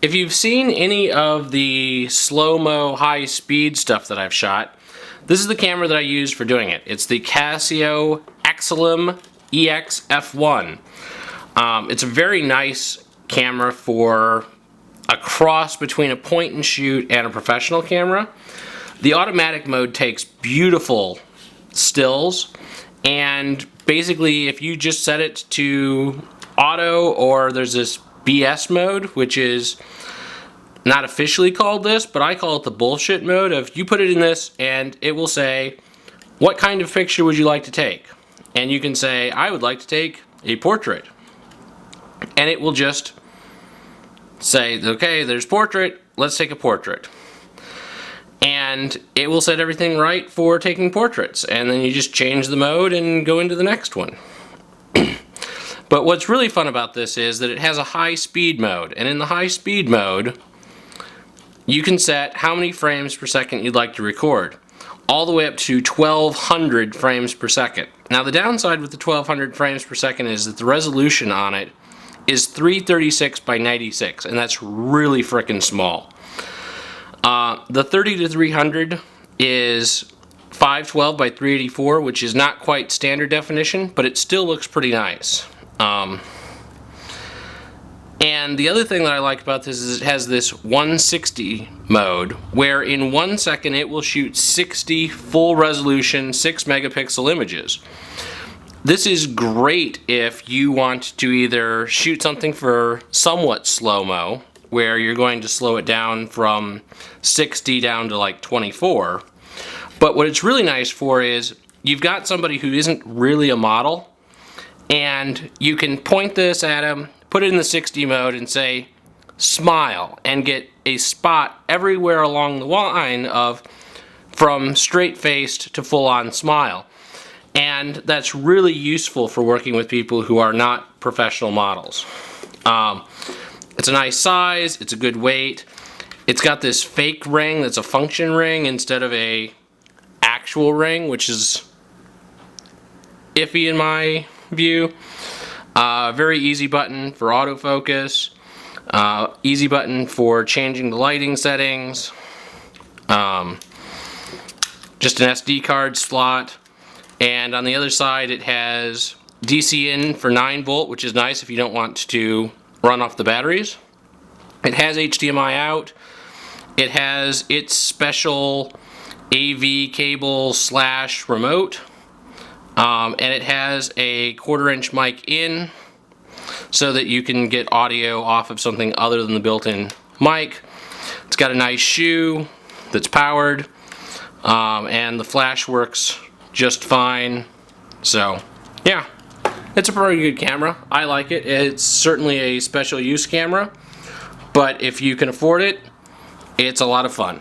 if you've seen any of the slow-mo, high-speed stuff that I've shot, this is the camera that I use for doing it. It's the Casio Exilim EX-F1. It's a very nice camera for a cross between a point and shoot and a professional camera. The automatic mode takes beautiful stills, and basically if you just set it to auto, or there's this BS mode, which is not officially called this, but I call it the bullshit mode, of you put it in this and it will say, what kind of picture would you like to take? And you can say, I would like to take a portrait. And it will just say, okay, there's portrait, let's take a portrait. And it will set everything right for taking portraits. And then you just change the mode and go into the next one. But what's really fun about this is that it has a high speed mode. And in the high speed mode, you can set how many frames per second you'd like to record, all the way up to 1200 frames per second. Now the downside with the 1200 frames per second is that the resolution on it is 336 by 96, and that's really frickin' small. The 30 to 300 is 512 by 384, which is not quite standard definition, but it still looks pretty nice. And the other thing that I like about this is it has this 160 mode, where in 1 second it will shoot 60 full resolution 6 megapixel images. This is great if you want to either shoot something for somewhat slow-mo, where you're going to slow it down from 60 down to like 24. But what it's really nice for is you've got somebody who isn't really a model, and you can point this at them, put it in the 60 mode and say, smile, and get a spot everywhere along the line of from straight-faced to full-on smile. And that's really useful for working with people who are not professional models. It's a nice size, it's a good weight. It's got this fake ring that's a function ring instead of a actual ring, which is iffy in my view. Very easy button for autofocus. Easy button for changing the lighting settings. Just an SD card slot. And on the other side it has DC in for 9 volt, which is nice if you don't want to run off the batteries. It has HDMI out. It has its special AV cable / remote. And it has a 1/4" mic in, so that you can get audio off of something other than the built-in mic. It's got a nice shoe that's powered, and the flash works just fine. So yeah, it's a pretty good camera. I like it. It's certainly a special use camera, but if you can afford it, it's a lot of fun.